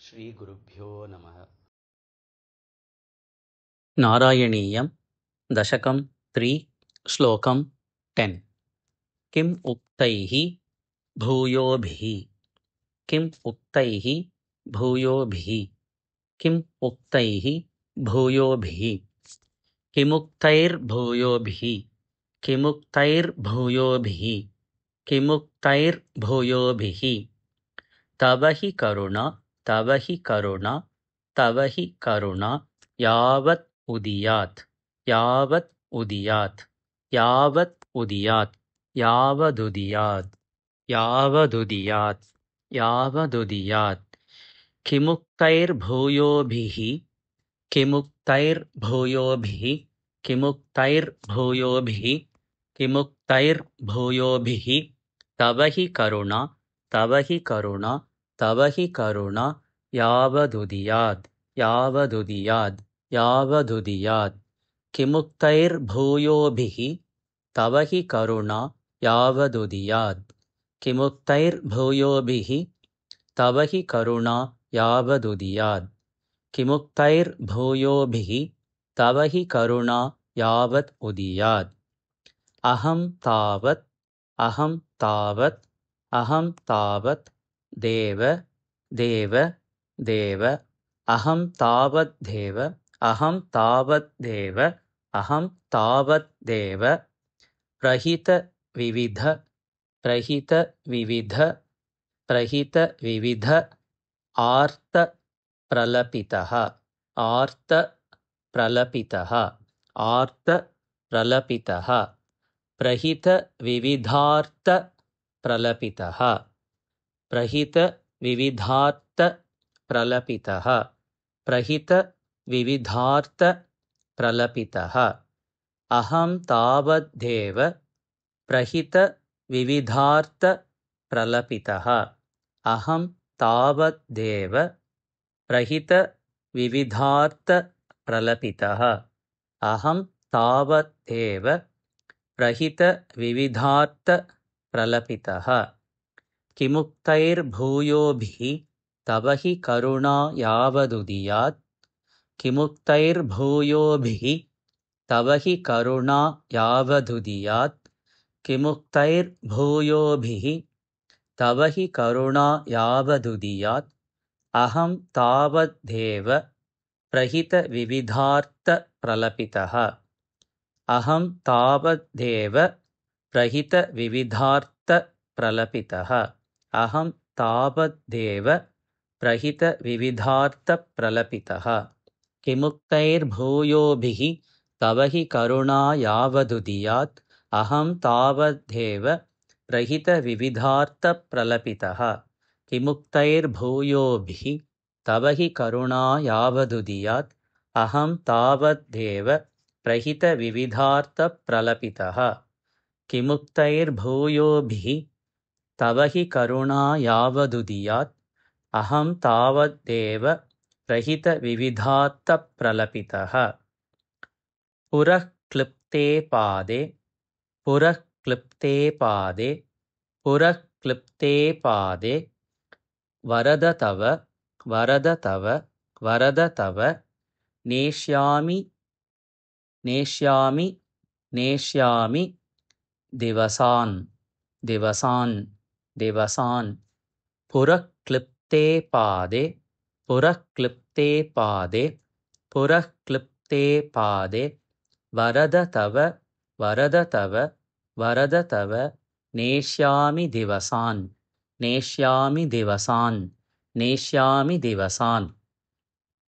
श्रीगुरुभ्यो नमः। नारायणीयं दशकं 3 श्लोकं 10। किम् उक्तैः भूयोभिः किम् उक्तैः भूयोभिः किम् उक्तैः भूयोभिः किमुक्तैर्भूयोभिः किमुक्तैर्भूयोभिः किमुक्तैर्भूयोभिः तव हि करुणा तव हि करुणा तव हि करुणा यावत् उदियात् यावत् उदियात् यावत् उदियात् यावदुदियात् यावदुदियात् यावदुदियात् किमुक्तैर्भूयोभिः किमुक्तैर्भूयोभिः किमुक्तैर्भूयोभिः किमुक्तैर्भूयोभिः तव हि करुणा तव हि करुणा तव हि करुणा यावदुदियात् यावदुदियात् यावदुदियात् किमुक्तैर्भूयोभिः तव हि करुणा यावदुदियात् किमुक्तैर्भूयोभिः तव हि करुणा यावदुदियात् किमुक्तैर्भूयोभिः तव हि करुणा यावत् उदियात् अहं तावत् अहं तावत् अहं तावत् देव देव देव अहं तावद्देव अहं तावद्देव अहं तावद्देव प्रहितविविध प्रहितविविध प्रहितविविध आर्तप्रलपितः आर्तप्रलपितः आर्तप्रलपितः प्रहितविविधार्तप्रलपितः प्रहितविविधार्तप्रलपितः प्रहितविविधार्तप्रलपितः अहं तावद्देव प्रहितविविधार्तप्रलपितः अहं तावद्देव प्रहितविविधार्तप्रलपितः अहं तावदेव प्रहितविविधार्तप्रलपितः किमुक्तैर्भूयोभिः तव हि करुणा यावदुदियात् किमुक्तैर्भूयोभिः तव हि करुणा यावदुदियात् किमुक्तैर्भूयोभिः तव हि करुणा यावदुदियात् अहं तावद्देव प्रहितविविधार्तप्रलपितः अहं तावद्देव प्रहितविविधार्तप्रलपितः अहं तावद्देव प्रहितविविधार्तप्रलपितः किमुक्तैर्भूयोभिः तव हि करुणा यावदुदियात् अहं तावद्देव प्रहितविविधार्तप्रलपितः किमुक्तैर्भूयोभिः तव हि करुणा यावदुदियात् अहं तावद्देव प्रहितविविधार्तप्रलपितः किमुक्तैर्भूयोभिः तव हि करुणा यावदुदियात् अहं तावद्देव प्रहितविविधार्तप्रलपितः पुरः क्लिप्ते पादे पुरः क्लिप्ते पादे पुरः क्लिप्ते पादे वरद तव वरद तव वरद तव नेष्यामि नेष्यामि नेष्यामि दिवसान् दिवसान् दिवसान् पुरः क्लिप्ते पादे पुरः क्लिप्ते पादे पुरः क्लिप्ते पादे वरद तव वरद तव वरद तव नेष्यामि दिवसान् नेष्यामि दिवसान् नेष्यामि दिवसान्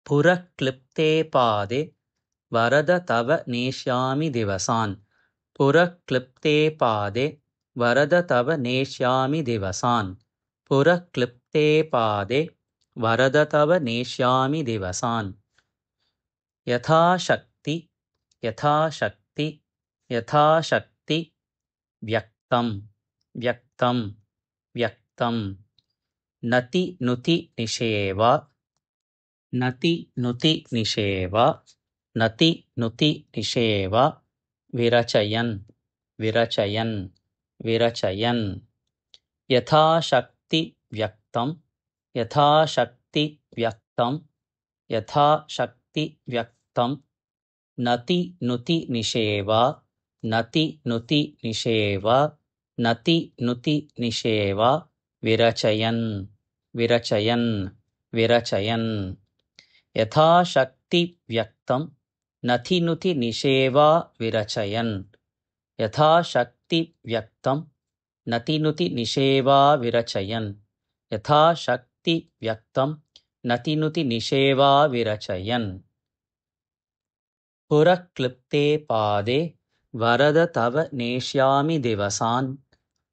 पुरः क्लिप्ते पादे वरद तव नेष्यामि दिवसान् पुरः क्लिप्ते पादे वरद तव नेष्यामि दिवसान् पुरः क्लिप्ते पादे वरद तव नेष्यामि दिवसान् यथाशक्ति यथाशक्ति यथाशक्ति व्यक्तं व्यक्तं व्यक्तं नति नुति निषेव नति नुति निषेव नति नुति निषेव विरचयन् विरचयन् विरचयन् यथाशक्ति व्यक्तं यथाशक्ति व्यक्तं यथाशक्ति व्यक्तं नति नुति निषेवा नति नुति निषेवा नति नुति निषेवा विरचयन् विरचयन् विरचयन् यथाशक्ति व्यक्तं नति नुति निषेवा विरचयन् यथाशक्ति व्यक्तं नति नुति निषेवा विरचयन् यथाशक्ति व्यक्तं नति नुति निषेवा विरचयन् पुरक्लिप्ते पादे वरद तव नेष्यामि दिवसान्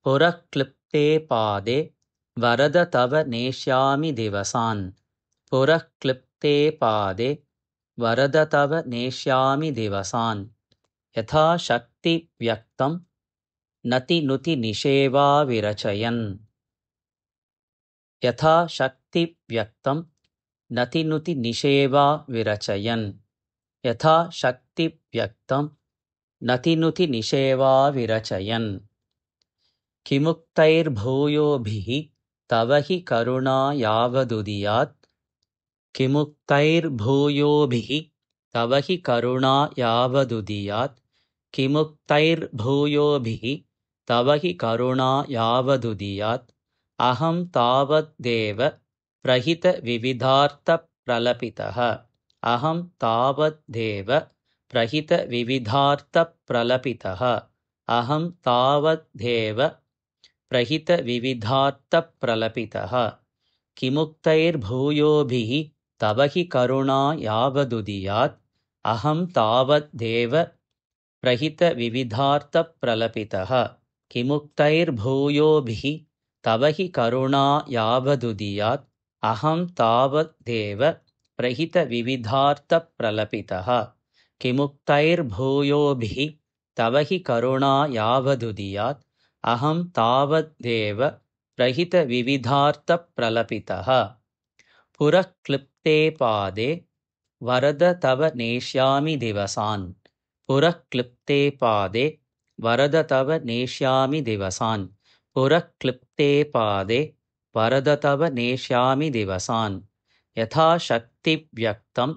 पुरक्लिप्ते पादे वरद तव नेष्यामि दिवसान् पुरक्लिप्ते पादे वरद तव नेष्यामि दिवसान् यथाशक्ति व्यक्तं नति नुति निषेवा विरचयन् यथाशक्ति व्यक्तं नति नुति निषेवा विरचयन् यथाशक्ति व्यक्तं नति नुति निषेवा विरचयन् किमुक्तैर्भूयोभिः तव हि करुणा यावदुदियात् किमुक्तैर्भूयोभिः तव हि करुणा यावदुदियात् किमुक्तैर्भूयोभिः तव हि करुणा यावदुदियात् अहं तावद्देव प्रहितविविधार्थप्रलपितः अहं तावद्देव प्रहितविविधार्थप्रलपितः अहं तावद्देव प्रहितविविधार्थप्रलपितः किमुक्तैर्भूयोभिः तव हि करुणा यावदुदियात् अहं तावद्देव प्रहितविविधार्थप्रलपितः किमुक्तैर्भूयोभिः तव हि करुणा यावदुदियात् अहं तावद्देव प्रहितविविधार्थप्रलपितः किमुक्तैर्भूयोभिः तव हि करुणा यावदुदियात् अहं तावद्देव प्रहितविविधार्थप्रलपितः पुरक्लिप्ते पादे वरद तव नेष्यामि दिवसान् पुरक्लिप्ते पादे वरद तव नेष्यामि दिवसान् पुरक्लिप्ते पादे वरद तव नेष्यामि दिवसान् यथाशक्ति व्यक्तं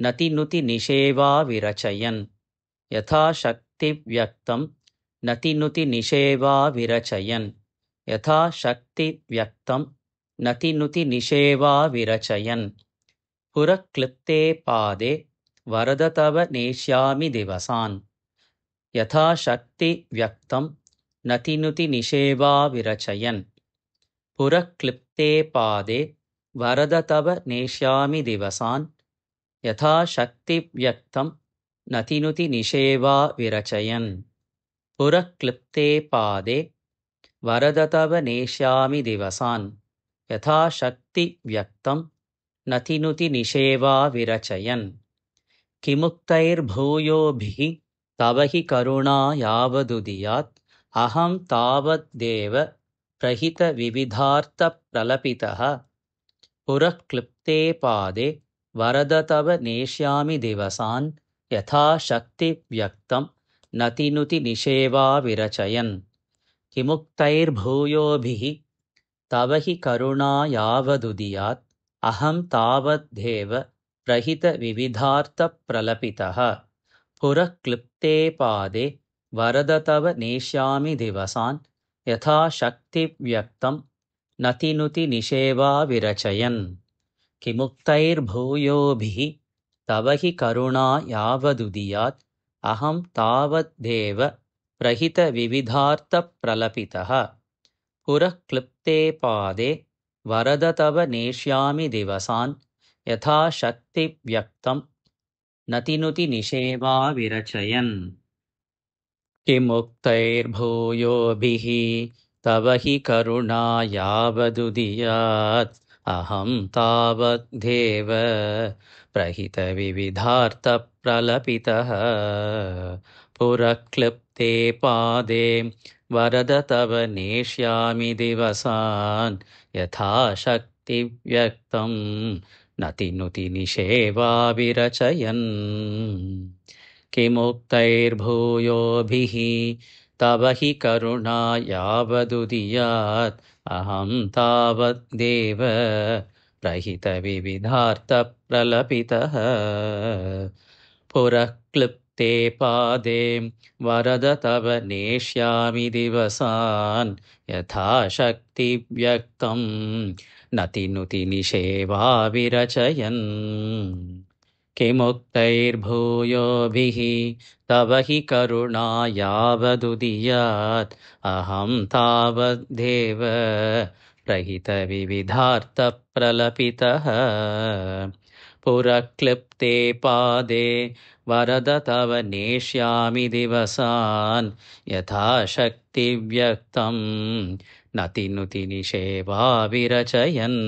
नति नुति निषेवा विरचयन् यथाशक्ति व्यक्तं नति नुति निषेवा विरचयन् यथाशक्ति व्यक्तं नति नुति निषेवा विरचयन् पुरक्लिप्ते पादे वरद तव नेष्यामि दिवसान् यथाशक्ति व्यक्तं नति नुति निषेवा विरचयन् पुरक्लिप्ते पादे वरद तव नेष्यामि दिवसान् यथाशक्ति व्यक्तं नति नुति निषेवा विरचयन् पुरक्लिप्ते पादे वरद तव नेष्यामि दिवसान् यथाशक्ति व्यक्तं नति नुति निषेवा विरचयन् किमुक्तैर्भूयोभिः तव हि करुणा यावदुदियात् अहं तावद्देव प्रहितविविधार्थप्रलपितः पुरक्लिप्ते पादे वरद तव नेष्यामि दिवसान् यथाशक्ति व्यक्तं नति नुति निषेवा विरचयन् किमुक्तैर्भूयोभिः तव हि करुणा यावदुदियात् अहं तावद्देव प्रहितविविधार्थप्रलपितः पुरक्लिप्ते पादे वरद तव नेष्यामि दिवसान् यथाशक्ति व्यक्तं नति नुति निषेवा विरचयन् किमुक्तैर्भूयोभिः तव हि करुणा यावदुदियात् अहं तावद्देव प्रहितविविधार्थप्रलपितः पुरक्लिप्ते पादे वरद तव नेष्यामि दिवसान् यथाशक्ति व्यक्तं नति नुति निषेवा विरचयन् किमुक्तैर्भूयोभिः तव हि करुणा यावदुदियात् अहं तावद्देव प्रहितविविधार्थप्रलपितः पुरक्लिप्ते पादे वरद तव नेष्यामि दिवसान् यथाशक्ति व्यक्तं नति नुति निषेवा विरचयन् किमुक्तैर्भूयोभिः तव हि करुणा यावदुदियात् अहं तावद्देव प्रहितविविधार्थप्रलपितः पुरः क्लिप्ते पादे वरद तव नेष्यामि दिवसान् यथाशक्ति व्यक्तं नतिनुति निषेवा विरचयन् किमुक्तैर्भूयोभिः तव हि करुणा यावदुदीयात् अहं तावदेव प्रहितविविधार्थप्रलपितः पुरक्लिप्ते पादे वरद तव नेष्यामि दिवसान् यथाशक्तिव्यक्तं नतिनुति निषेवा विरचयन्